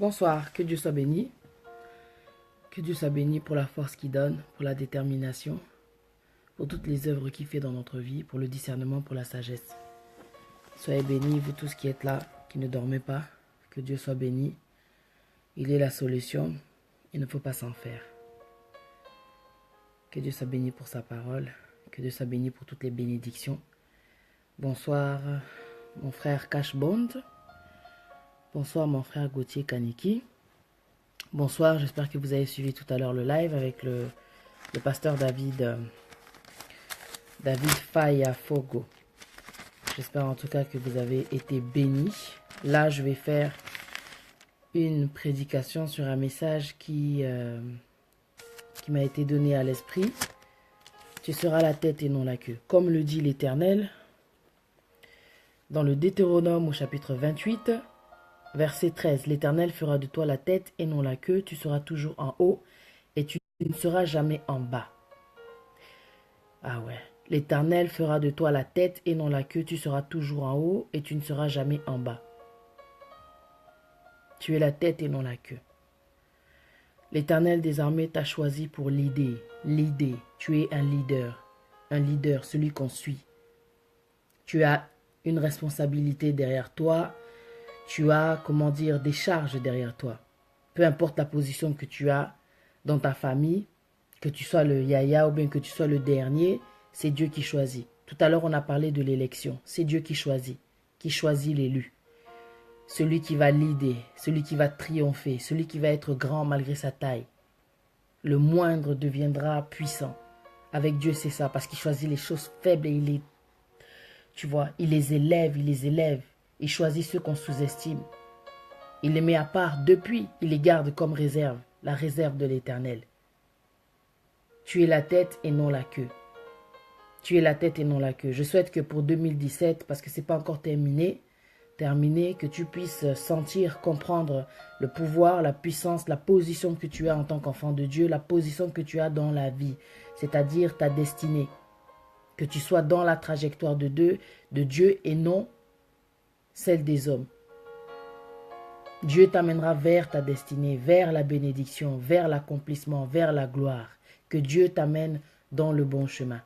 Bonsoir, que Dieu soit béni. Que Dieu soit béni pour la force qu'il donne, pour la détermination, pour toutes les œuvres qu'il fait dans notre vie, pour le discernement, pour la sagesse. Soyez bénis, vous tous qui êtes là, qui ne dormez pas. Que Dieu soit béni. Il est la solution. Il ne faut pas s'en faire. Que Dieu soit béni pour sa parole. Que Dieu soit béni pour toutes les bénédictions. Bonsoir, mon frère Cashbond. Bonsoir, mon frère Gauthier Kaniki. Bonsoir, j'espère que vous avez suivi tout à l'heure le live avec le pasteur David Faya Fogo. J'espère en tout cas que vous avez été bénis. Là, je vais faire une prédication sur un message qui m'a été donné à l'esprit. Tu seras la tête et non la queue. Comme le dit l'Éternel, dans le Deutéronome au chapitre 28, verset 13, l'Éternel fera de toi la tête et non la queue, tu seras toujours en haut et tu ne seras jamais en bas. Ah ouais, l'Éternel fera de toi la tête et non la queue, tu seras toujours en haut et tu ne seras jamais en bas. Tu es la tête et non la queue. L'Éternel des armées t'a choisi pour l'aider. Tu es un leader, celui qu'on suit. Tu as une responsabilité derrière toi. Tu as, des charges derrière toi. Peu importe la position que tu as dans ta famille, que tu sois le yaya ou bien que tu sois le dernier, c'est Dieu qui choisit. Tout à l'heure, on a parlé de l'élection. C'est Dieu qui choisit l'élu. Celui qui va leader, celui qui va triompher, celui qui va être grand malgré sa taille. Le moindre deviendra puissant. Avec Dieu, c'est ça, parce qu'il choisit les choses faibles et il les élève. Il choisit ceux qu'on sous-estime. Il les met à part depuis, il les garde comme réserve, la réserve de l'Éternel. Tu es la tête et non la queue. Tu es la tête et non la queue. Je souhaite que pour 2017, parce que ce n'est pas encore terminé, que tu puisses sentir, comprendre le pouvoir, la puissance, la position que tu as en tant qu'enfant de Dieu, la position que tu as dans la vie, c'est-à-dire ta destinée. Que tu sois dans la trajectoire de Dieu et non celle des hommes. Dieu t'amènera vers ta destinée, vers la bénédiction, vers l'accomplissement, vers la gloire. Que Dieu t'amène dans le bon chemin.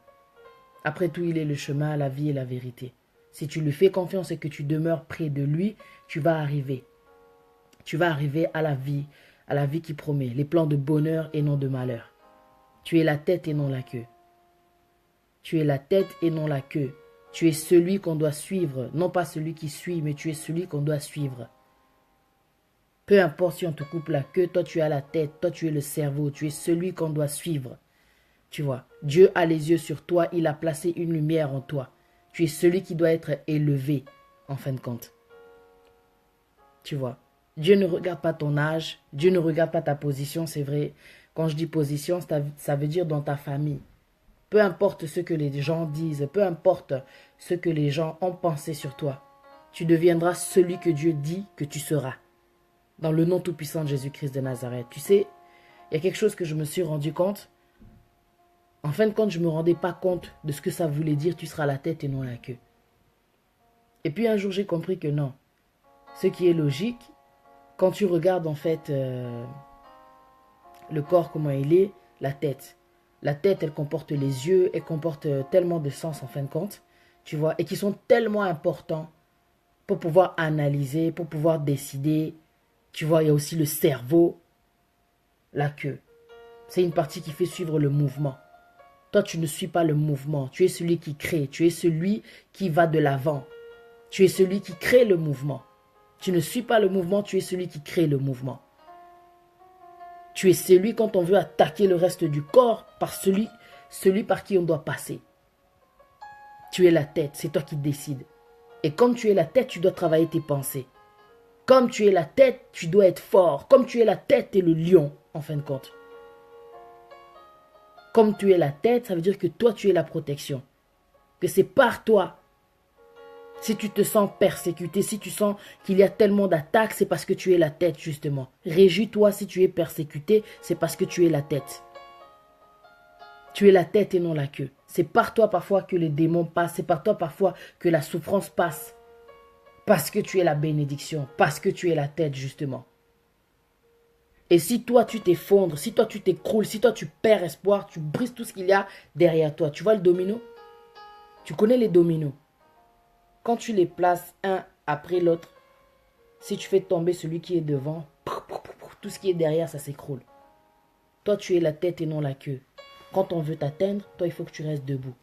Après tout, il est le chemin, la vie et la vérité. Si tu lui fais confiance et que tu demeures près de lui, tu vas arriver. Tu vas arriver à la vie qui promet, les plans de bonheur et non de malheur. Tu es la tête et non la queue. Tu es la tête et non la queue. Tu es celui qu'on doit suivre, non pas celui qui suit, mais tu es celui qu'on doit suivre. Peu importe si on te coupe la queue, toi tu as la tête, toi tu es le cerveau, tu es celui qu'on doit suivre. Tu vois, Dieu a les yeux sur toi, il a placé une lumière en toi. Tu es celui qui doit être élevé, en fin de compte. Tu vois, Dieu ne regarde pas ton âge, Dieu ne regarde pas ta position, c'est vrai. Quand je dis position, ça veut dire dans ta famille. Peu importe ce que les gens disent, peu importe ce que les gens ont pensé sur toi, tu deviendras celui que Dieu dit que tu seras. Dans le nom tout-puissant de Jésus-Christ de Nazareth. Tu sais, il y a quelque chose que je me suis rendu compte. En fin de compte, je ne me rendais pas compte de ce que ça voulait dire, tu seras la tête et non la queue. Et puis un jour, j'ai compris que non. Ce qui est logique, quand tu regardes en fait le corps, comment il est, la tête. La tête, elle comporte les yeux, elle comporte tellement de sens en fin de compte, tu vois, et qui sont tellement importants pour pouvoir analyser, pour pouvoir décider. Tu vois, il y a aussi le cerveau, la queue. C'est une partie qui fait suivre le mouvement. Toi, tu ne suis pas le mouvement. Tu es celui qui crée. Tu es celui qui va de l'avant. Tu es celui qui crée le mouvement. Tu ne suis pas le mouvement, tu es celui qui crée le mouvement. Tu es celui quand on veut attaquer le reste du corps par celui par qui on doit passer. Tu es la tête, c'est toi qui décides. Et comme tu es la tête, tu dois travailler tes pensées. Comme tu es la tête, tu dois être fort. Comme tu es la tête, tu es le lion, en fin de compte. Comme tu es la tête, ça veut dire que toi, tu es la protection. Que c'est par toi. Si tu te sens persécuté, si tu sens qu'il y a tellement d'attaques, c'est parce que tu es la tête, justement. Réjouis-toi si tu es persécuté, c'est parce que tu es la tête. Tu es la tête et non la queue. C'est par toi parfois que les démons passent, c'est par toi parfois que la souffrance passe. Parce que tu es la bénédiction, parce que tu es la tête, justement. Et si toi, tu t'effondres, si toi, tu t'écroules, si toi, tu perds espoir, tu brises tout ce qu'il y a derrière toi. Tu vois le domino? Tu connais les dominos. Quand tu les places un après l'autre, si tu fais tomber celui qui est devant, tout ce qui est derrière, ça s'écroule. Toi, tu es la tête et non la queue. Quand on veut t'atteindre, toi, il faut que tu restes debout.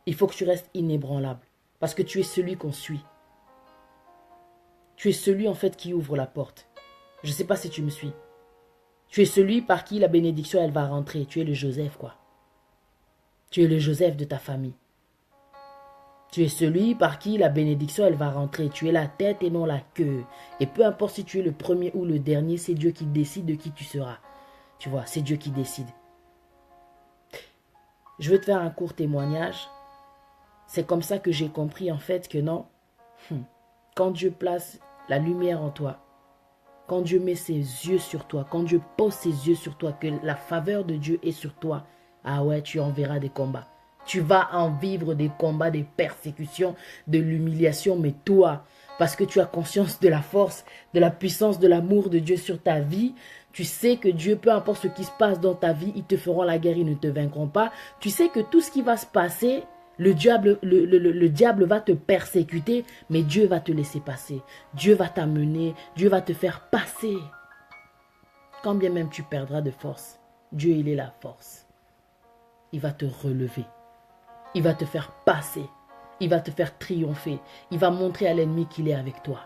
Il faut que tu restes inébranlable. Parce que tu es celui qu'on suit. Tu es celui, en fait, qui ouvre la porte. Je ne sais pas si tu me suis. Tu es celui par qui la bénédiction, elle va rentrer. Tu es le Joseph, quoi. Tu es le Joseph de ta famille. Tu es celui par qui la bénédiction, elle va rentrer. Tu es la tête et non la queue. Et peu importe si tu es le premier ou le dernier, c'est Dieu qui décide de qui tu seras. Tu vois, c'est Dieu qui décide. Je veux te faire un court témoignage. C'est comme ça que j'ai compris en fait que non. Quand Dieu place la lumière en toi, quand Dieu met ses yeux sur toi, quand Dieu pose ses yeux sur toi, que la faveur de Dieu est sur toi, ah ouais, tu en verras des combats. Tu vas en vivre des combats, des persécutions, de l'humiliation, mais toi, parce que tu as conscience de la force, de la puissance, de l'amour de Dieu sur ta vie, tu sais que Dieu, peu importe ce qui se passe dans ta vie, ils te feront la guerre, ils ne te vaincront pas. Tu sais que tout ce qui va se passer, le diable va te persécuter, mais Dieu va te laisser passer. Dieu va t'amener, Dieu va te faire passer. Quand bien même tu perdras de force, Dieu, il est la force. Il va te relever. Il va te faire passer. Il va te faire triompher. Il va montrer à l'ennemi qu'il est avec toi.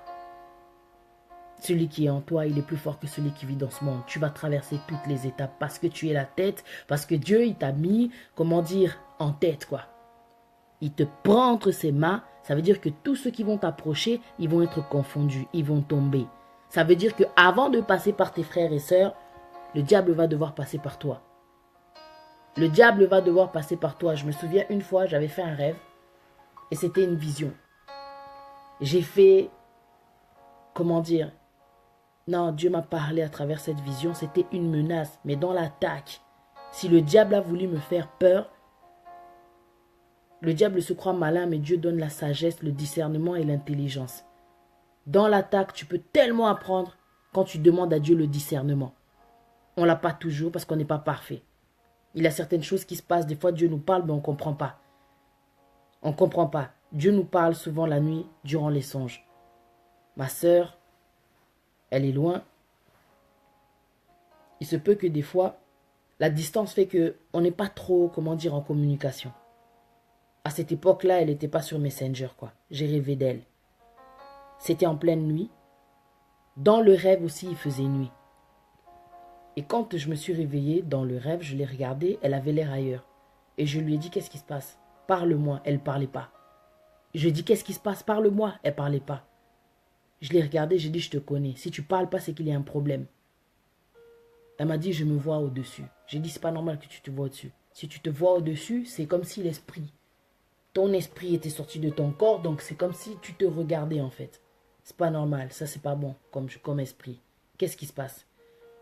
Celui qui est en toi, il est plus fort que celui qui vit dans ce monde. Tu vas traverser toutes les étapes parce que tu es la tête, parce que Dieu, il t'a mis, comment dire, en tête, quoi. Il te prend entre ses mains, ça veut dire que tous ceux qui vont t'approcher, ils vont être confondus, ils vont tomber. Ça veut dire qu'avant de passer par tes frères et sœurs, le diable va devoir passer par toi. Le diable va devoir passer par toi. Je me souviens une fois, j'avais fait un rêve et c'était une vision. J'ai fait, comment dire, non, Dieu m'a parlé à travers cette vision, c'était une menace, mais dans l'attaque. Si le diable a voulu me faire peur, le diable se croit malin, mais Dieu donne la sagesse, le discernement et l'intelligence. Dans l'attaque, tu peux tellement apprendre quand tu demandes à Dieu le discernement. On ne l'a pas toujours parce qu'on n'est pas parfait. Il y a certaines choses qui se passent, des fois Dieu nous parle, mais on ne comprend pas. On ne comprend pas. Dieu nous parle souvent la nuit, durant les songes. Ma sœur, elle est loin. Il se peut que des fois, la distance fait qu'on n'est pas trop, comment dire, en communication. À cette époque-là, elle n'était pas sur Messenger, quoi. J'ai rêvé d'elle. C'était en pleine nuit. Dans le rêve aussi, il faisait nuit. Et quand je me suis réveillée dans le rêve, je l'ai regardée, elle avait l'air ailleurs. Et je lui ai dit, qu'est-ce qui se passe? Parle-moi. Elle ne parlait pas. Je lui ai dit, qu'est-ce qui se passe? Parle-moi. Elle ne parlait pas. Je l'ai regardée, j'ai dit, je te connais. Si tu ne parles pas, c'est qu'il y a un problème. Elle m'a dit, je me vois au-dessus. J'ai dit, c'est pas normal que tu te vois au-dessus. Si tu te vois au-dessus, c'est comme si l'esprit, ton esprit était sorti de ton corps, donc c'est comme si tu te regardais en fait. C'est pas normal, ça c'est pas bon comme esprit. Qu'est-ce qui se passe?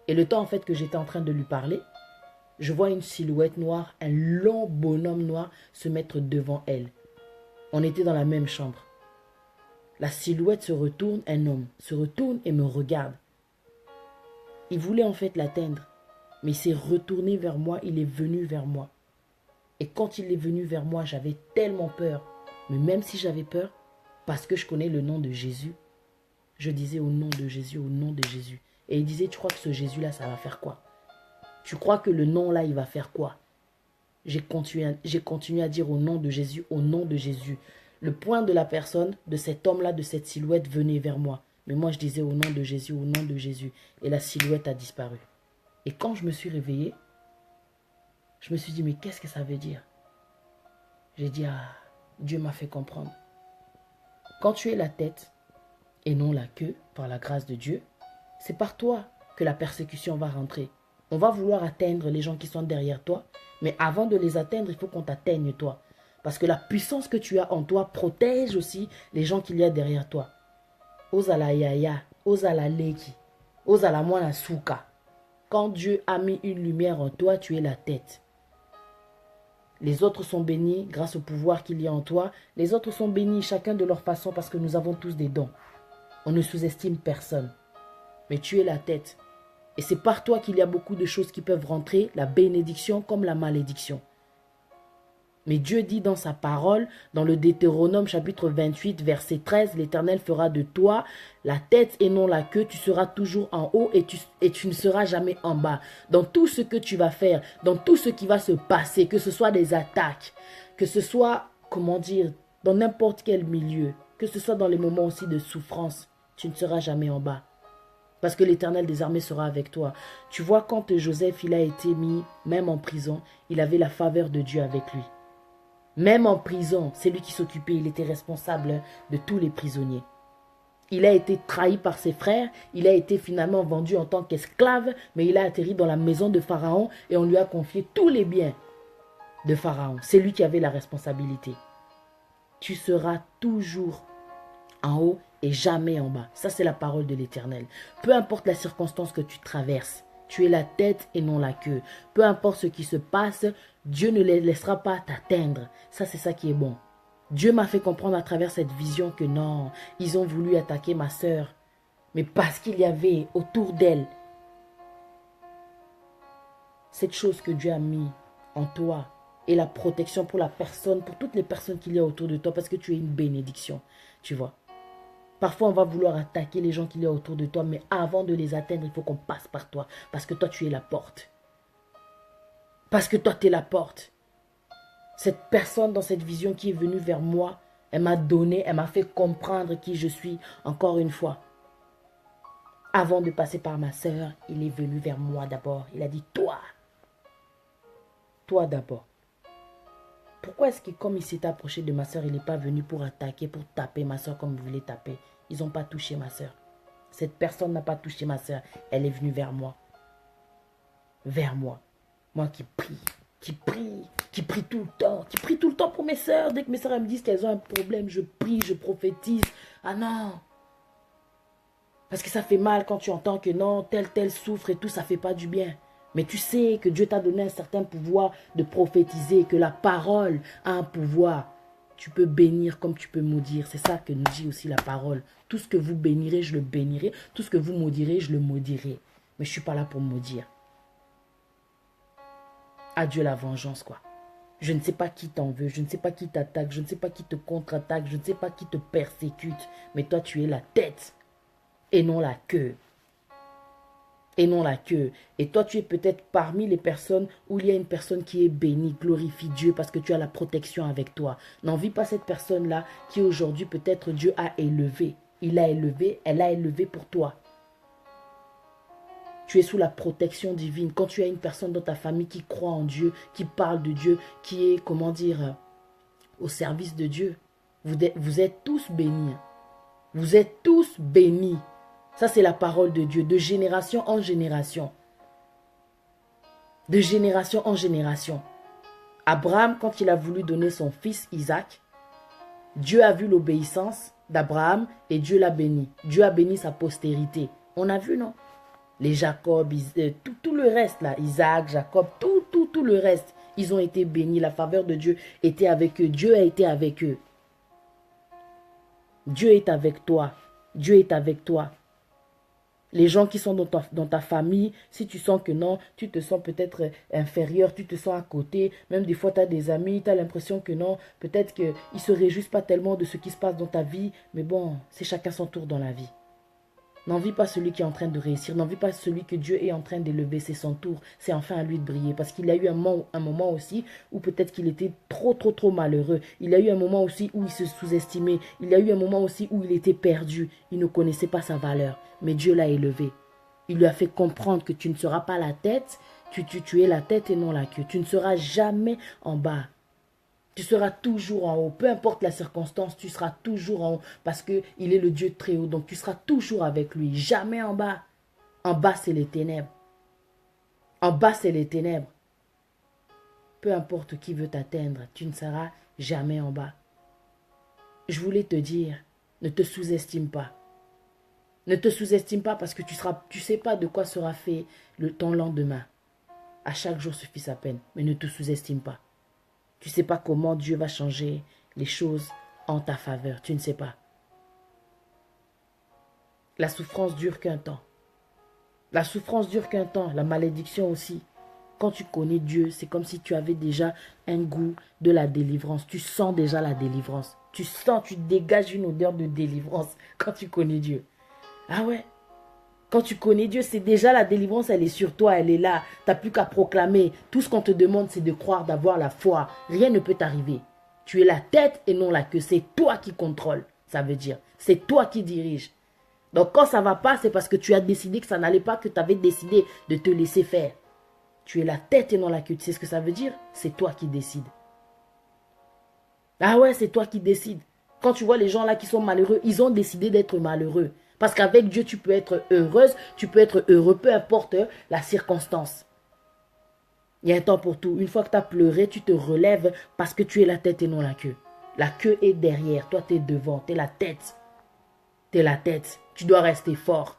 Et le temps en fait que j'étais en train de lui parler, je vois une silhouette noire, un long bonhomme noir se mettre devant elle. On était dans la même chambre. La silhouette se retourne, un homme se retourne et me regarde. Il voulait en fait l'atteindre, mais il s'est retourné vers moi, il est venu vers moi. Et quand il est venu vers moi, j'avais tellement peur. Mais même si j'avais peur, parce que je connais le nom de Jésus, je disais au nom de Jésus, au nom de Jésus. Et il disait, tu crois que ce Jésus-là, ça va faire quoi? Tu crois que le nom-là, il va faire quoi? J'ai continué à dire au nom de Jésus, au nom de Jésus. Le point de la personne, de cet homme-là, de cette silhouette, venait vers moi. Mais moi, je disais au nom de Jésus, au nom de Jésus. Et la silhouette a disparu. Et quand je me suis réveillé, je me suis dit, mais qu'est-ce que ça veut dire? J'ai dit, ah, Dieu m'a fait comprendre. Quand tu es la tête et non la queue, par la grâce de Dieu, c'est par toi que la persécution va rentrer. On va vouloir atteindre les gens qui sont derrière toi, mais avant de les atteindre, il faut qu'on t'atteigne toi. Parce que la puissance que tu as en toi protège aussi les gens qu'il y a derrière toi. Ozala yaya, ozala leki, ozala mwana souka. Quand Dieu a mis une lumière en toi, tu es la tête. Les autres sont bénis grâce au pouvoir qu'il y a en toi. Les autres sont bénis chacun de leur façon parce que nous avons tous des dons. On ne sous-estime personne. Mais tu es la tête. Et c'est par toi qu'il y a beaucoup de choses qui peuvent rentrer, la bénédiction comme la malédiction. Mais Dieu dit dans sa parole, dans le Deutéronome chapitre 28, verset 13, l'Éternel fera de toi la tête et non la queue, tu seras toujours en haut et tu ne seras jamais en bas. Dans tout ce que tu vas faire, dans tout ce qui va se passer, que ce soit des attaques, que ce soit, comment dire, dans n'importe quel milieu, que ce soit dans les moments aussi de souffrance, tu ne seras jamais en bas. Parce que l'Éternel des armées sera avec toi. Tu vois, quand Joseph il a été mis, même en prison, il avait la faveur de Dieu avec lui. Même en prison, c'est lui qui s'occupait, il était responsable de tous les prisonniers. Il a été trahi par ses frères, il a été finalement vendu en tant qu'esclave, mais il a atterri dans la maison de Pharaon et on lui a confié tous les biens de Pharaon. C'est lui qui avait la responsabilité. Tu seras toujours en haut et jamais en bas. Ça, c'est la parole de l'Éternel. Peu importe la circonstance que tu traverses, tu es la tête et non la queue. Peu importe ce qui se passe, Dieu ne les laissera pas t'atteindre. Ça, c'est ça qui est bon. Dieu m'a fait comprendre à travers cette vision que non, ils ont voulu attaquer ma sœur. Mais parce qu'il y avait autour d'elle cette chose que Dieu a mis en toi et la protection pour la personne, pour toutes les personnes qu'il y a autour de toi, parce que tu es une bénédiction, tu vois. Parfois, on va vouloir attaquer les gens qu'il y a autour de toi, mais avant de les atteindre, il faut qu'on passe par toi. Parce que toi, tu es la porte. Parce que toi, tu es la porte. Cette personne dans cette vision qui est venue vers moi, elle m'a donné, elle m'a fait comprendre qui je suis, encore une fois. Avant de passer par ma sœur, il est venu vers moi d'abord. Il a dit, toi d'abord. Pourquoi est-ce que comme il s'est approché de ma sœur, il n'est pas venu pour attaquer, pour taper ma sœur comme il voulait taper? Ils n'ont pas touché ma sœur. Cette personne n'a pas touché ma sœur. Elle est venue vers moi. Vers moi. Moi qui prie tout le temps. Qui prie tout le temps pour mes sœurs. Dès que mes sœurs me disent qu'elles ont un problème, je prie, je prophétise. Ah non. Parce que ça fait mal quand tu entends que non, tel souffre et tout, ça ne fait pas du bien. Mais tu sais que Dieu t'a donné un certain pouvoir de prophétiser, que la parole a un pouvoir. Tu peux bénir comme tu peux maudire. C'est ça que nous dit aussi la parole. Tout ce que vous bénirez, je le bénirai. Tout ce que vous maudirez, je le maudirai. Mais je ne suis pas là pour maudire. Adieu la vengeance, quoi. Je ne sais pas qui t'en veut, je ne sais pas qui t'attaque, je ne sais pas qui te contre-attaque, je ne sais pas qui te persécute. Mais toi, tu es la tête et non la queue. Et non la queue. Et toi, tu es peut-être parmi les personnes où il y a une personne qui est bénie, glorifie Dieu parce que tu as la protection avec toi. N'envie pas cette personne-là qui aujourd'hui peut-être Dieu a élevé. Il a élevé, elle a élevé pour toi. Tu es sous la protection divine. Quand tu as une personne dans ta famille qui croit en Dieu, qui parle de Dieu, qui est, comment dire, au service de Dieu, vous êtes tous bénis. Vous êtes tous bénis. Ça, c'est la parole de Dieu, de génération en génération. De génération en génération. Abraham, quand il a voulu donner son fils Isaac, Dieu a vu l'obéissance d'Abraham et Dieu l'a béni. Dieu a béni sa postérité. On a vu, non? Les Jacob, tout le reste là, Isaac, Jacob, tout le reste, ils ont été bénis. La faveur de Dieu était avec eux. Dieu a été avec eux. Dieu est avec toi. Dieu est avec toi. Les gens qui sont dans ta famille, si tu sens que non, tu te sens peut-être inférieur, tu te sens à côté, même des fois tu as des amis, tu as l'impression que non, peut-être qu'ils ne se réjouissent pas tellement de ce qui se passe dans ta vie, mais bon, c'est chacun son tour dans la vie. N'envie pas celui qui est en train de réussir, n'envie pas celui que Dieu est en train d'élever, c'est son tour, c'est enfin à lui de briller. Parce qu'il a eu un moment aussi où peut-être qu'il était trop malheureux. Il a eu un moment aussi où il se sous-estimait. Il a eu un moment aussi où il était perdu. Il ne connaissait pas sa valeur, mais Dieu l'a élevé. Il lui a fait comprendre que tu ne seras pas la tête, tu es la tête et non la queue. Tu ne seras jamais en bas. Tu seras toujours en haut. Peu importe la circonstance, tu seras toujours en haut. Parce qu'il est le Dieu très haut. Donc tu seras toujours avec lui. Jamais en bas. En bas, c'est les ténèbres. En bas, c'est les ténèbres. Peu importe qui veut t'atteindre, tu ne seras jamais en bas. Je voulais te dire, ne te sous-estime pas. Ne te sous-estime pas parce que tu sais pas de quoi sera fait ton lendemain. À chaque jour suffit sa peine. Mais ne te sous-estime pas. Tu ne sais pas comment Dieu va changer les choses en ta faveur. Tu ne sais pas. La souffrance dure qu'un temps. La souffrance dure qu'un temps, la malédiction aussi. Quand tu connais Dieu, c'est comme si tu avais déjà un goût de la délivrance. Tu sens déjà la délivrance. Tu sens, tu dégages une odeur de délivrance quand tu connais Dieu. Ah ouais. Quand tu connais Dieu, c'est déjà la délivrance, elle est sur toi, elle est là. Tu n'as plus qu'à proclamer. Tout ce qu'on te demande, c'est de croire, d'avoir la foi. Rien ne peut t'arriver. Tu es la tête et non la queue. C'est toi qui contrôle, ça veut dire. C'est toi qui dirige. Donc quand ça ne va pas, c'est parce que tu as décidé que ça n'allait pas, que tu avais décidé de te laisser faire. Tu es la tête et non la queue. Tu sais ce que ça veut dire? C'est toi qui décides. Ah ouais, c'est toi qui décides. Quand tu vois les gens là qui sont malheureux, ils ont décidé d'être malheureux. Parce qu'avec Dieu, tu peux être heureuse, tu peux être heureux, peu importe la circonstance. Il y a un temps pour tout. Une fois que tu as pleuré, tu te relèves parce que tu es la tête et non la queue. La queue est derrière, toi tu es devant, tu es la tête. Tu es la tête, tu dois rester fort.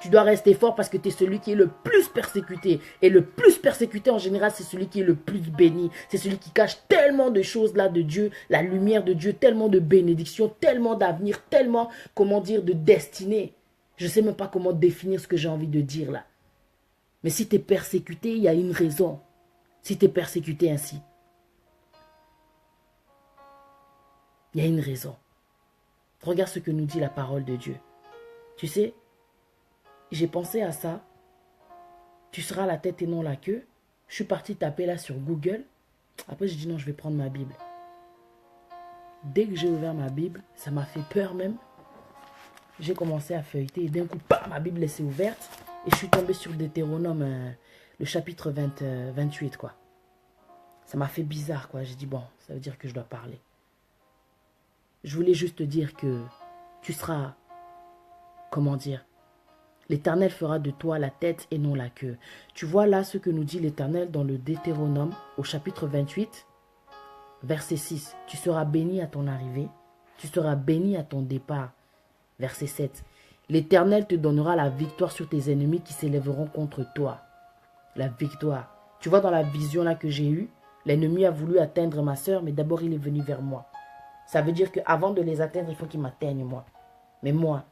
Tu dois rester fort parce que tu es celui qui est le plus persécuté. Et le plus persécuté en général, c'est celui qui est le plus béni. C'est celui qui cache tellement de choses là de Dieu, la lumière de Dieu, tellement de bénédictions, tellement d'avenir, tellement, comment dire, de destinée. Je ne sais même pas comment définir ce que j'ai envie de dire là. Mais si tu es persécuté, il y a une raison. Si tu es persécuté ainsi, il y a une raison. Regarde ce que nous dit la parole de Dieu. Tu sais, j'ai pensé à ça. Tu seras la tête et non la queue. Je suis parti taper là sur Google. Après, j'ai dit non, je vais prendre ma Bible. Dès que j'ai ouvert ma Bible, ça m'a fait peur même. J'ai commencé à feuilleter et d'un coup, ma Bible s'est ouverte. Et je suis tombé sur Deutéronome, le chapitre 28, quoi. Ça m'a fait bizarre, quoi. J'ai dit, bon, ça veut dire que je dois parler. Je voulais juste te dire que tu seras, comment dire, l'Éternel fera de toi la tête et non la queue. Tu vois là ce que nous dit l'Éternel dans le Deutéronome au chapitre 28, verset 6. Tu seras béni à ton arrivée, tu seras béni à ton départ. Verset 7. L'Éternel te donnera la victoire sur tes ennemis qui s'élèveront contre toi. La victoire. Tu vois dans la vision là que j'ai eue, l'ennemi a voulu atteindre ma soeur, mais d'abord il est venu vers moi. Ça veut dire qu'avant de les atteindre, il faut qu'ils m'atteignent moi. Mais moi,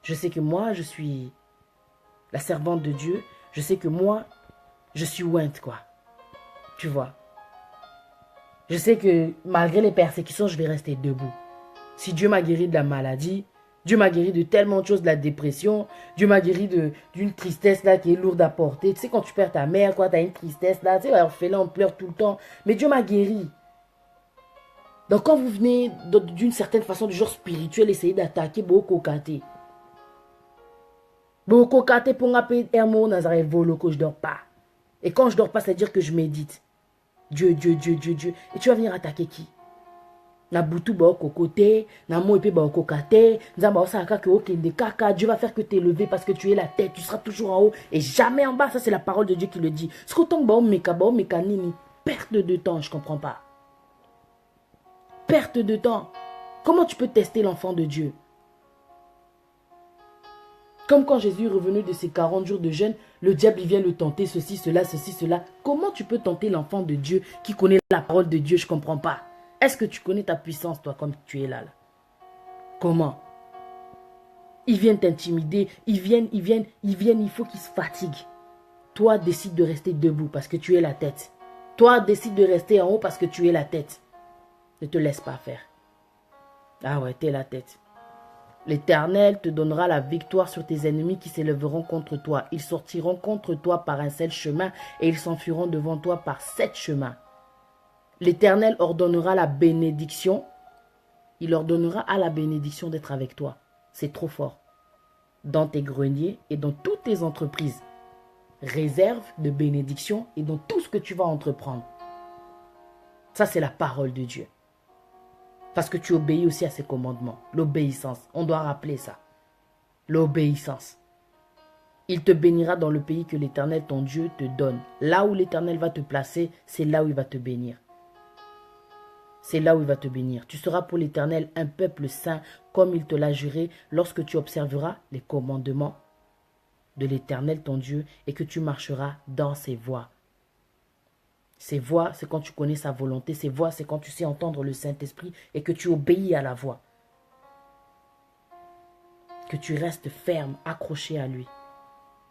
je sais que moi, je suis la servante de Dieu. Je sais que moi, je suis ointe, quoi. Tu vois. Je sais que malgré les persécutions, je vais rester debout. Si Dieu m'a guéri de la maladie, Dieu m'a guéri de tellement de choses, de la dépression, Dieu m'a guéri d'une tristesse là qui est lourde à porter. Tu sais, quand tu perds ta mère, quoi, tu as une tristesse là, tu sais, on pleure tout le temps. Mais Dieu m'a guéri. Donc quand vous venez d'une certaine façon du genre spirituel, essayez d'attaquer beaucoup kate. Beaucoup kate pour m'appeler Hermo Nazareth volo que je dors pas. Et quand je dors pas, c'est à dire que je médite. Dieu, Dieu, Dieu, Dieu, Dieu. Et tu vas venir attaquer qui? Na butu ba kokote, na mo épée ba kokate, nzamba osaka ke okende kaka, Dieu va faire que tu es élevé parce que tu es la tête, tu seras toujours en haut et jamais en bas. Ça c'est la parole de Dieu qui le dit. Ce que ton ba meka nini, perte de temps, je comprends pas. Perte de temps. Comment tu peux tester l'enfant de Dieu? Comme quand Jésus est revenu de ses 40 jours de jeûne, le diable il vient le tenter, ceci, cela, ceci, cela. Comment tu peux tenter l'enfant de Dieu qui connaît la parole de Dieu? Je ne comprends pas. Est-ce que tu connais ta puissance, toi, comme tu es là? Comment? Ils viennent t'intimider, ils viennent, il faut qu'ils se fatiguent. Toi, décide de rester debout parce que tu es la tête. Toi, décide de rester en haut parce que tu es la tête. Ne te laisse pas faire. Ah ouais, t'es la tête. L'Éternel te donnera la victoire sur tes ennemis qui s'élèveront contre toi. Ils sortiront contre toi par un seul chemin et ils s'enfuiront devant toi par 7 chemins. L'Éternel ordonnera la bénédiction. Il ordonnera à la bénédiction d'être avec toi. C'est trop fort. Dans tes greniers et dans toutes tes entreprises. Réserve de bénédiction et dans tout ce que tu vas entreprendre. Ça, c'est la parole de Dieu. Parce que tu obéis aussi à ses commandements. L'obéissance. On doit rappeler ça. L'obéissance. Il te bénira dans le pays que l'Éternel, ton Dieu, te donne. Là où l'Éternel va te placer, c'est là où il va te bénir. C'est là où il va te bénir. Tu seras pour l'Éternel un peuple saint, comme il te l'a juré, lorsque tu observeras les commandements de l'Éternel, ton Dieu, et que tu marcheras dans ses voies. Ses voix, c'est quand tu connais sa volonté. Ses voix, c'est quand tu sais entendre le Saint-Esprit et que tu obéis à la voix. Que tu restes ferme, accroché à lui.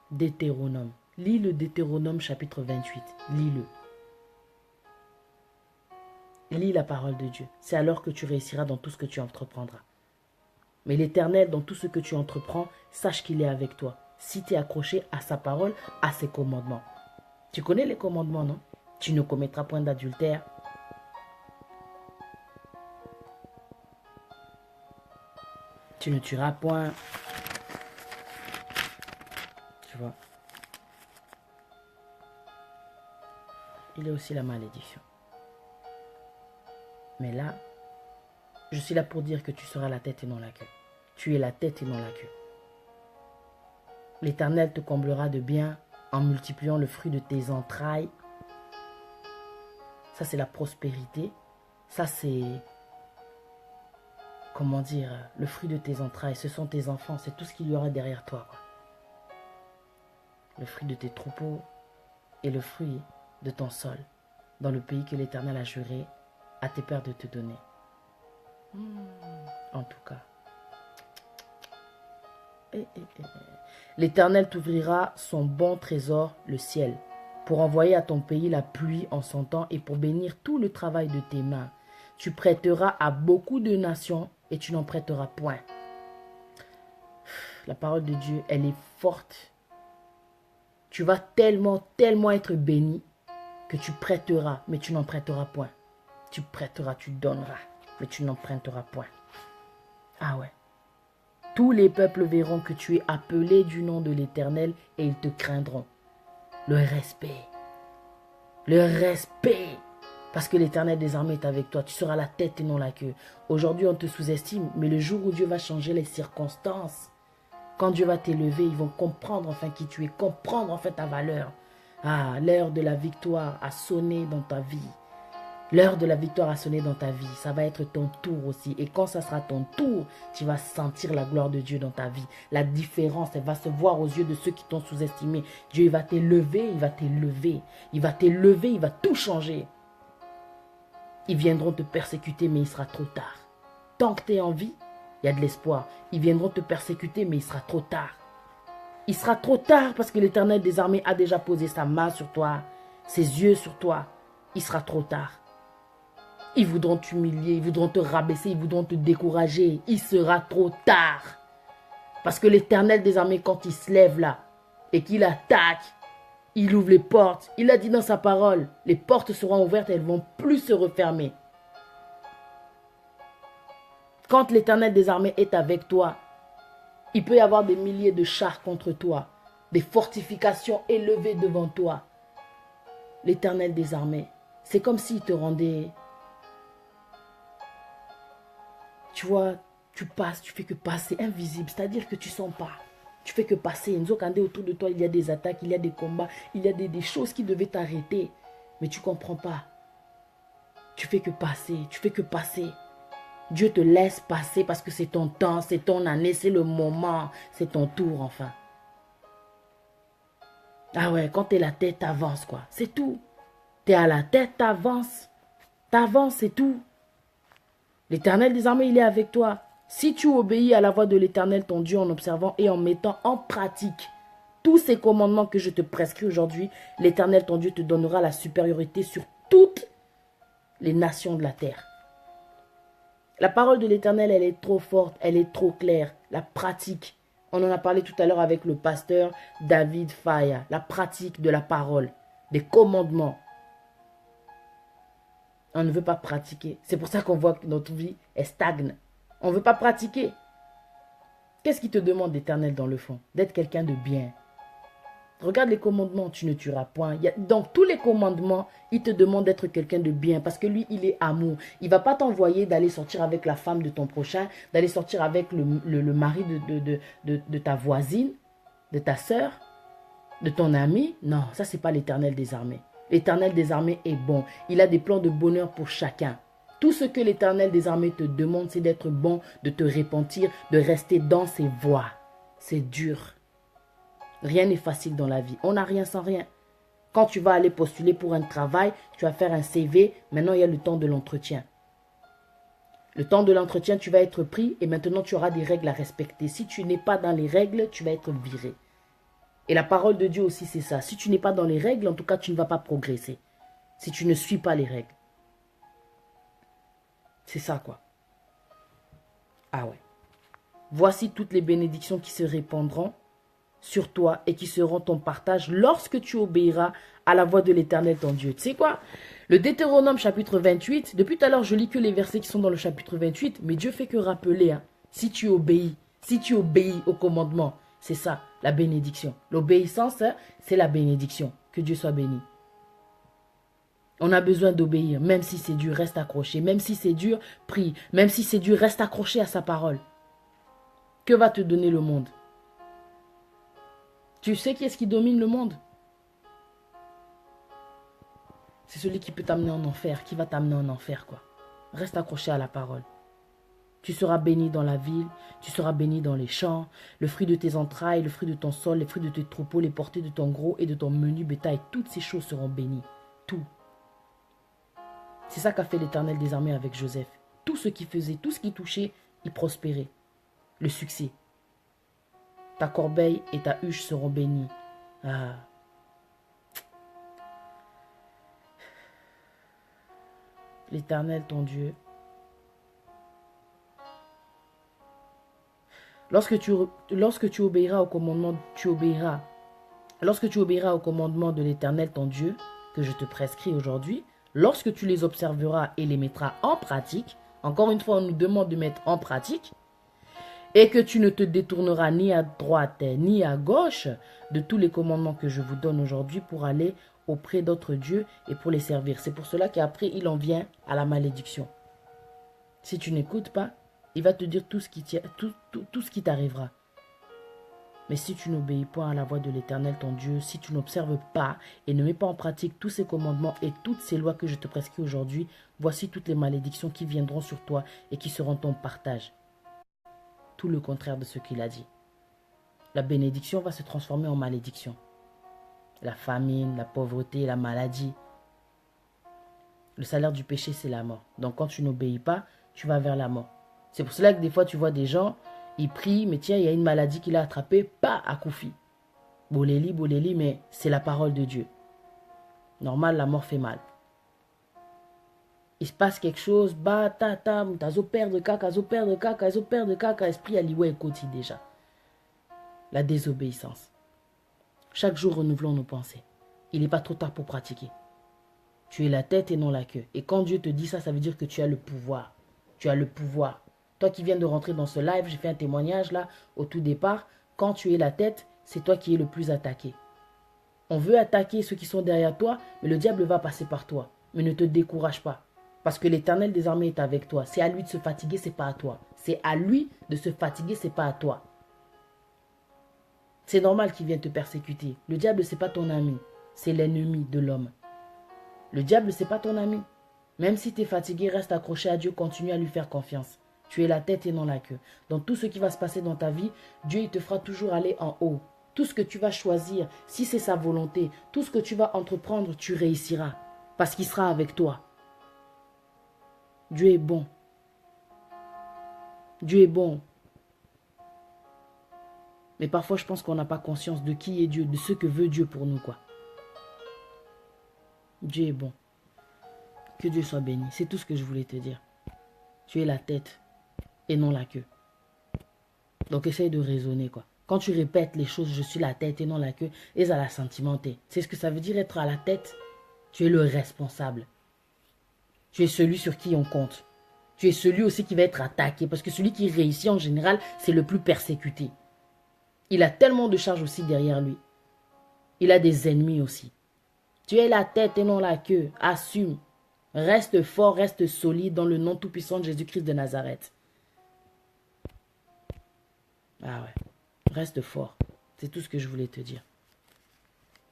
Deutéronome. Lis le Deutéronome chapitre 28. Lis-le. Lis la parole de Dieu. C'est alors que tu réussiras dans tout ce que tu entreprendras. Mais l'Éternel, dans tout ce que tu entreprends, sache qu'il est avec toi. Si tu es accroché à sa parole, à ses commandements. Tu connais les commandements, non? Tu ne commettras point d'adultère. Tu ne tueras point. Tu vois. Il y a aussi la malédiction. Mais là, je suis là pour dire que tu seras la tête et non la queue. Tu es la tête et non la queue. L'Éternel te comblera de bien en multipliant le fruit de tes entrailles. Ça, c'est la prospérité. Ça, c'est, comment dire, le fruit de tes entrailles. Ce sont tes enfants. C'est tout ce qu'il y aura derrière toi, quoi. Le fruit de tes troupeaux et le fruit de ton sol dans le pays que l'Éternel a juré à tes pères de te donner. En tout cas. L'Éternel t'ouvrira son bon trésor, le ciel, pour envoyer à ton pays la pluie en son temps et pour bénir tout le travail de tes mains. Tu prêteras à beaucoup de nations et tu n'en prêteras point. La parole de Dieu, elle est forte. Tu vas tellement être béni que tu prêteras, mais tu n'en prêteras point. Tu prêteras, tu donneras, mais tu n'emprunteras point. Ah ouais. Tous les peuples verront que tu es appelé du nom de l'Éternel et ils te craindront. Le respect. Le respect. Parce que l'Éternel des armées est avec toi. Tu seras la tête et non la queue. Aujourd'hui, on te sous-estime, mais le jour où Dieu va changer les circonstances, quand Dieu va t'élever, ils vont comprendre enfin qui tu es, comprendre enfin ta valeur. Ah, l'heure de la victoire a sonné dans ta vie. L'heure de la victoire a sonné dans ta vie. Ça va être ton tour aussi. Et quand ça sera ton tour, tu vas sentir la gloire de Dieu dans ta vie. La différence, elle va se voir aux yeux de ceux qui t'ont sous-estimé. Dieu, il va t'élever, il va t'élever. Il va t'élever, il va tout changer. Ils viendront te persécuter, mais il sera trop tard. Tant que tu es en vie, il y a de l'espoir. Ils viendront te persécuter, mais il sera trop tard. Il sera trop tard parce que l'Éternel des armées a déjà posé sa main sur toi, ses yeux sur toi. Il sera trop tard. Ils voudront t'humilier, ils voudront te rabaisser, ils voudront te décourager. Il sera trop tard. Parce que l'Éternel des armées, quand il se lève là et qu'il attaque, il ouvre les portes. Il a dit dans sa parole, les portes seront ouvertes et elles ne vont plus se refermer. Quand l'Éternel des armées est avec toi, il peut y avoir des milliers de chars contre toi, des fortifications élevées devant toi. L'Éternel des armées, c'est comme s'il te rendait... Tu vois, tu passes, tu fais que passer, invisible, c'est-à-dire que tu ne sens pas. Tu fais que passer. Autour de toi, il y a des attaques, il y a des combats, il y a des choses qui devaient t'arrêter. Mais tu ne comprends pas. Tu fais que passer, tu fais que passer. Dieu te laisse passer parce que c'est ton temps, c'est ton année, c'est le moment, c'est ton tour enfin. Ah ouais, quand tu es la tête, t'avances quoi. C'est tout. Tu es à la tête, t'avances. T'avances, c'est tout. L'Éternel des armées, il est avec toi. Si tu obéis à la voix de l'Éternel, ton Dieu, en observant et en mettant en pratique tous ces commandements que je te prescris aujourd'hui, l'Éternel, ton Dieu, te donnera la supériorité sur toutes les nations de la terre. La parole de l'Éternel, elle est trop forte, elle est trop claire. La pratique, on en a parlé tout à l'heure avec le pasteur David Faya. La pratique de la parole, des commandements. On ne veut pas pratiquer. C'est pour ça qu'on voit que notre vie est stagne. On ne veut pas pratiquer. Qu'est-ce qui te demande l'Éternel dans le fond? D'être quelqu'un de bien. Regarde les commandements, tu ne tueras point. Dans tous les commandements, il te demande d'être quelqu'un de bien. Parce que lui, il est amour. Il ne va pas t'envoyer d'aller sortir avec la femme de ton prochain, d'aller sortir avec le mari de ta voisine, de ta soeur, de ton ami. Non, ça, ce n'est pas l'Éternel des armées. L'Éternel des armées est bon. Il a des plans de bonheur pour chacun. Tout ce que l'Éternel des armées te demande, c'est d'être bon, de te repentir, de rester dans ses voies. C'est dur. Rien n'est facile dans la vie. On n'a rien sans rien. Quand tu vas aller postuler pour un travail, tu vas faire un CV. Maintenant, il y a le temps de l'entretien. Le temps de l'entretien, tu vas être pris et maintenant tu auras des règles à respecter. Si tu n'es pas dans les règles, tu vas être viré. Et la parole de Dieu aussi, c'est ça. Si tu n'es pas dans les règles, en tout cas, tu ne vas pas progresser. Si tu ne suis pas les règles. C'est ça, quoi. Ah ouais. Voici toutes les bénédictions qui se répandront sur toi et qui seront ton partage lorsque tu obéiras à la voix de l'Éternel ton Dieu. Tu sais quoi? Le Deutéronome chapitre 28, depuis tout à l'heure je lis que les versets qui sont dans le chapitre 28, mais Dieu fait que rappeler, hein, si tu obéis au commandement, c'est ça, la bénédiction. L'obéissance, hein, c'est la bénédiction. Que Dieu soit béni. On a besoin d'obéir, même si c'est dur, reste accroché. Même si c'est dur, prie. Même si c'est dur, reste accroché à sa parole. Que va te donner le monde? Tu sais qui est-ce qui domine le monde? C'est celui qui peut t'amener en enfer, qui va t'amener en enfer, quoi. Reste accroché à la parole. Tu seras béni dans la ville, tu seras béni dans les champs, le fruit de tes entrailles, le fruit de ton sol, les fruits de tes troupeaux, les portées de ton gros et de ton menu bétail, toutes ces choses seront bénies. Tout. C'est ça qu'a fait l'Éternel des armées avec Joseph. Tout ce qu'il faisait, tout ce qu'il touchait, il prospérait. Le succès. Ta corbeille et ta huche seront bénies. Ah. L'Éternel, ton Dieu. Lorsque tu obéiras au commandement, Lorsque tu obéiras au commandement de l'Éternel, ton Dieu, que je te prescris aujourd'hui, lorsque tu les observeras et les mettras en pratique, encore une fois, on nous demande de mettre en pratique, et que tu ne te détourneras ni à droite ni à gauche de tous les commandements que je vous donne aujourd'hui pour aller auprès d'autres dieux et pour les servir. C'est pour cela qu'après, il en vient à la malédiction. Si tu n'écoutes pas, il va te dire tout ce qui t'arrivera. Mais si tu n'obéis pas à la voix de l'Éternel ton Dieu, si tu n'observes pas et ne mets pas en pratique tous ces commandements et toutes ces lois que je te prescris aujourd'hui, voici toutes les malédictions qui viendront sur toi et qui seront ton partage. Tout le contraire de ce qu'il a dit. La bénédiction va se transformer en malédiction. La famine, la pauvreté, la maladie. Le salaire du péché, c'est la mort. Donc quand tu n'obéis pas, tu vas vers la mort. C'est pour cela que des fois, tu vois des gens, ils prient, mais tiens, il y a une maladie qu'il a attrapée, pas à Koufi. Boléli, mais c'est la parole de Dieu. Normal, la mort fait mal. Il se passe quelque chose, t'as perdre caca, esprit alioué côté déjà. La désobéissance. Chaque jour, renouvelons nos pensées. Il n'est pas trop tard pour pratiquer. Tu es la tête et non la queue. Et quand Dieu te dit ça, ça veut dire que tu as le pouvoir. Tu as le pouvoir. Toi qui viens de rentrer dans ce live, j'ai fait un témoignage là, au tout départ. Quand tu es la tête, c'est toi qui es le plus attaqué. On veut attaquer ceux qui sont derrière toi, mais le diable va passer par toi. Mais ne te décourage pas. Parce que l'Éternel des armées est avec toi. C'est à lui de se fatiguer, c'est pas à toi. C'est à lui de se fatiguer, c'est pas à toi. C'est normal qu'il vienne te persécuter. Le diable, c'est pas ton ami. C'est l'ennemi de l'homme. Le diable, c'est pas ton ami. Même si tu es fatigué, reste accroché à Dieu, continue à lui faire confiance. Tu es la tête et non la queue. Dans tout ce qui va se passer dans ta vie, Dieu il te fera toujours aller en haut. Tout ce que tu vas choisir, si c'est sa volonté, tout ce que tu vas entreprendre, tu réussiras. Parce qu'il sera avec toi. Dieu est bon. Dieu est bon. Mais parfois, je pense qu'on n'a pas conscience de qui est Dieu, de ce que veut Dieu pour nous, quoi. Dieu est bon. Que Dieu soit béni. C'est tout ce que je voulais te dire. Tu es la tête et non la queue. Donc, essaye de raisonner, quoi. Quand tu répètes les choses, je suis la tête et non la queue, et ça la sentimenté. C'est ce que ça veut dire être à la tête. Tu es le responsable. Tu es celui sur qui on compte. Tu es celui aussi qui va être attaqué. Parce que celui qui réussit en général, c'est le plus persécuté. Il a tellement de charges aussi derrière lui. Il a des ennemis aussi. Tu es la tête et non la queue. Assume. Reste fort, reste solide dans le nom tout-puissant de Jésus-Christ de Nazareth. Ah ouais. Reste fort. C'est tout ce que je voulais te dire.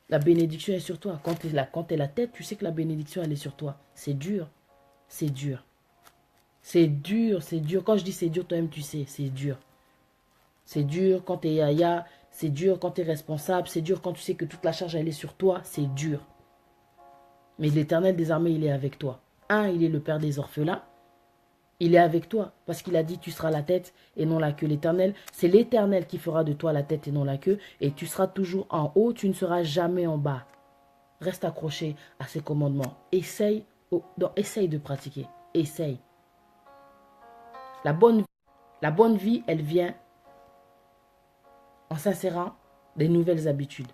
La bénédiction est sur toi. Quand tu es la tête, tu sais que la bénédiction, elle est sur toi. C'est dur. C'est dur. C'est dur, c'est dur. Quand je dis c'est dur, toi-même tu sais, c'est dur. C'est dur quand tu es yaya. C'est dur quand tu es responsable. C'est dur quand tu sais que toute la charge, elle est sur toi. C'est dur. Mais l'Éternel des armées, il est avec toi. Il est le Père des orphelins. Il est avec toi parce qu'il a dit tu seras la tête et non la queue. L'Éternel, c'est l'Éternel qui fera de toi la tête et non la queue. Et tu seras toujours en haut, tu ne seras jamais en bas. Reste accroché à ses commandements. Essaye de pratiquer. Essaye. La bonne vie, elle vient en s'insérant des nouvelles habitudes.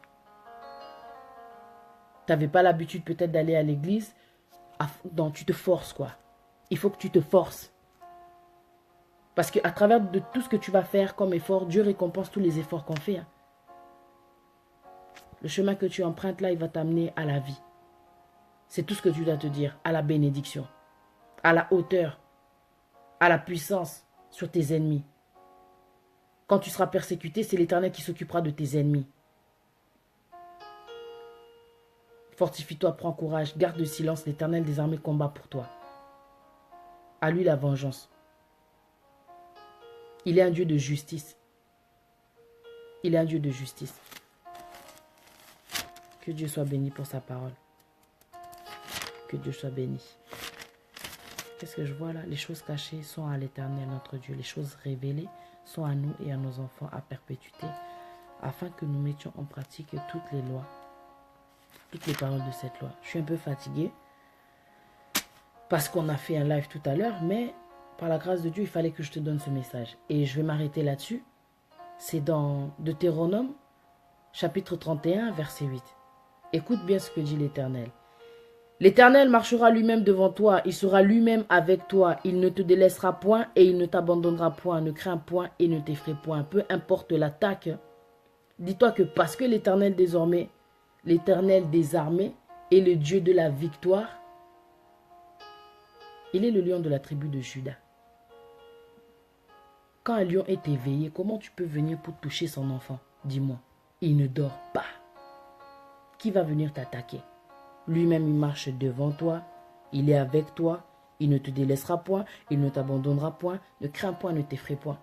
Tu n'avais pas l'habitude peut-être d'aller à l'église. Donc tu te forces quoi. Il faut que tu te forces. Parce qu'à travers de tout ce que tu vas faire comme effort, Dieu récompense tous les efforts qu'on fait. Le chemin que tu empruntes là, il va t'amener à la vie. C'est tout ce que tu dois te dire, à la bénédiction, à la hauteur, à la puissance sur tes ennemis. Quand tu seras persécuté, c'est l'Éternel qui s'occupera de tes ennemis. Fortifie-toi, prends courage, garde le silence, l'Éternel des armées combat pour toi. À lui la vengeance. Il est un Dieu de justice. Il est un Dieu de justice. Que Dieu soit béni pour sa parole. Que Dieu soit béni. Qu'est-ce que je vois là? Les choses cachées sont à l'Éternel, notre Dieu. Les choses révélées sont à nous et à nos enfants à perpétuité, afin que nous mettions en pratique toutes les lois, toutes les paroles de cette loi. Je suis un peu fatigué parce qu'on a fait un live tout à l'heure, mais par la grâce de Dieu, il fallait que je te donne ce message. Et je vais m'arrêter là-dessus. C'est dans Deutéronome, chapitre 31, verset 8. Écoute bien ce que dit l'Éternel. L'Éternel marchera lui-même devant toi, il sera lui-même avec toi, il ne te délaissera point et il ne t'abandonnera point, ne crains point et ne t'effraie point, peu importe l'attaque. Dis-toi que parce que l'Éternel désormais, l'Éternel des armées est le Dieu de la victoire, il est le lion de la tribu de Juda. Quand un lion est éveillé, comment tu peux venir pour toucher son enfant? Dis-moi, il ne dort pas. Qui va venir t'attaquer? Lui-même, il marche devant toi, il est avec toi, il ne te délaissera point, il ne t'abandonnera point, ne crains point, ne t'effraie point.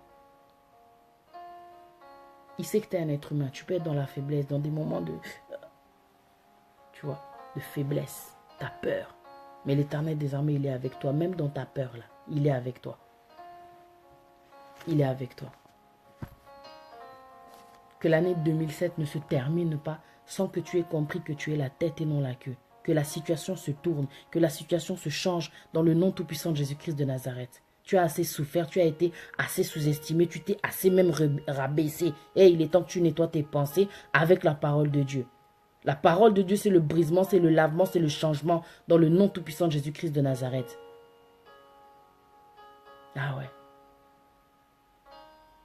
Il sait que tu es un être humain, tu peux être dans la faiblesse, dans des moments de, tu vois, de faiblesse, tu as peur. Mais l'Éternel des armées, il est avec toi, même dans ta peur là, il est avec toi. Il est avec toi. Que l'année 2007 ne se termine pas sans que tu aies compris que tu es la tête et non la queue. Que la situation se tourne, que la situation se change dans le nom tout-puissant de Jésus-Christ de Nazareth. Tu as assez souffert, tu as été assez sous-estimé, tu t'es assez même rabaissé. Et il est temps que tu nettoies tes pensées avec la parole de Dieu. La parole de Dieu, c'est le brisement, c'est le lavement, c'est le changement dans le nom tout-puissant de Jésus-Christ de Nazareth. Ah ouais.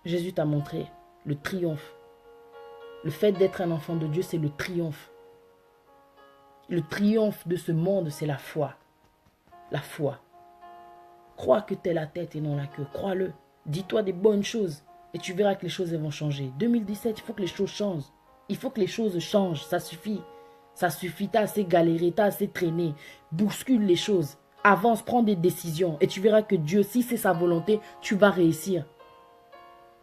Jésus t'a montré le triomphe. Le fait d'être un enfant de Dieu, c'est le triomphe. Le triomphe de ce monde, c'est la foi. La foi. Crois que tu es la tête et non la queue. Crois-le. Dis-toi des bonnes choses et tu verras que les choses vont changer. 2017, il faut que les choses changent. Il faut que les choses changent. Ça suffit. Ça suffit. Tu as assez galéré, tu as assez traîné. Bouscule les choses. Avance, prends des décisions et tu verras que Dieu, si c'est sa volonté, tu vas réussir.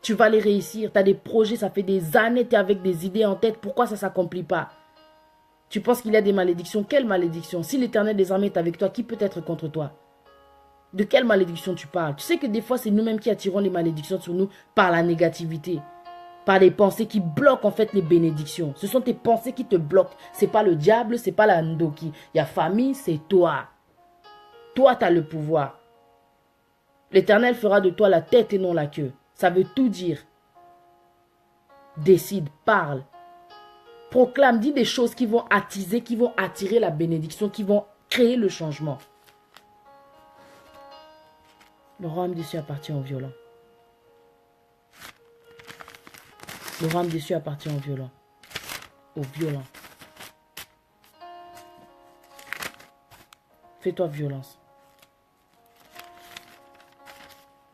Tu vas les réussir. Tu as des projets, ça fait des années, tu es avec des idées en tête. Pourquoi ça ne s'accomplit pas? Tu penses qu'il y a des malédictions? Quelle malédiction? Si l'Éternel des armées est avec toi, qui peut être contre toi? De quelle malédiction tu parles? Tu sais que des fois, c'est nous-mêmes qui attirons les malédictions sur nous par la négativité. Par les pensées qui bloquent en fait les bénédictions. Ce sont tes pensées qui te bloquent. Ce n'est pas le diable, ce n'est pas la Ndoki. Il y a famille, c'est toi. Toi, tu as le pouvoir. L'Éternel fera de toi la tête et non la queue. Ça veut tout dire. Décide, parle. Proclame, dis des choses qui vont attiser, qui vont attirer la bénédiction, qui vont créer le changement. Le royaume des cieux appartient aux violents. Le royaume des cieux appartient aux violents. Aux violents. Fais-toi violence.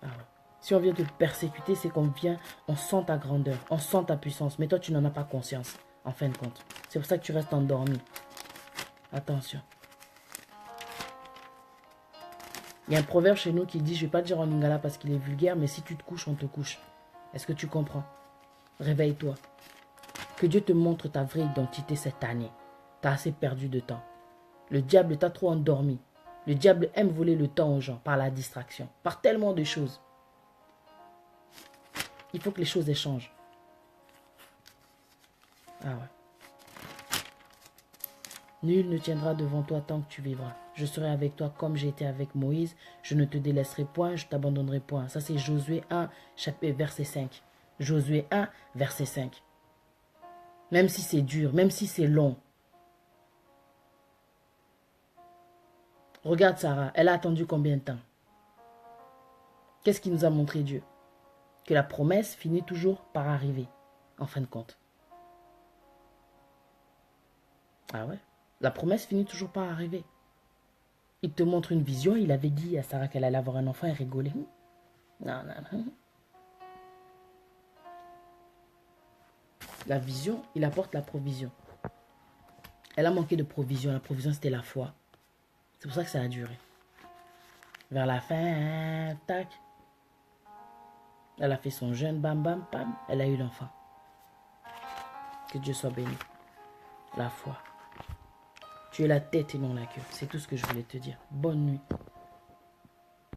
Ah ouais. Si on vient te persécuter, c'est qu'on vient, on sent ta grandeur, on sent ta puissance. Mais toi, tu n'en as pas conscience, en fin de compte. C'est pour ça que tu restes endormi. Attention. Il y a un proverbe chez nous qui dit, je ne vais pas dire en lingala parce qu'il est vulgaire, mais si tu te couches, on te couche. Est-ce que tu comprends? Réveille-toi. Que Dieu te montre ta vraie identité cette année. Tu as assez perdu de temps. Le diable t'a trop endormi. Le diable aime voler le temps aux gens par la distraction, par tellement de choses. Il faut que les choses échangent. Ah ouais. Nul ne tiendra devant toi tant que tu vivras. Je serai avec toi comme j'ai été avec Moïse. Je ne te délaisserai point, je t'abandonnerai point. Ça c'est Josué 1, verset 5. Josué 1, verset 5. Même si c'est dur, même si c'est long. Regarde Sarah, elle a attendu combien de temps? Qu'est-ce qui nous a montré Dieu? Que la promesse finit toujours par arriver, en fin de compte. Ah ouais? La promesse finit toujours par arriver. Il te montre une vision, il avait dit à Sarah qu'elle allait avoir un enfant et rigoler. Non, non, non. La vision, il apporte la provision. Elle a manqué de provision. La provision, c'était la foi. C'est pour ça que ça a duré. Vers la fin, tac. Elle a fait son jeûne, bam, bam, bam. Elle a eu l'enfant. Que Dieu soit béni. La foi. Tu es la tête et non la queue. C'est tout ce que je voulais te dire. Bonne nuit.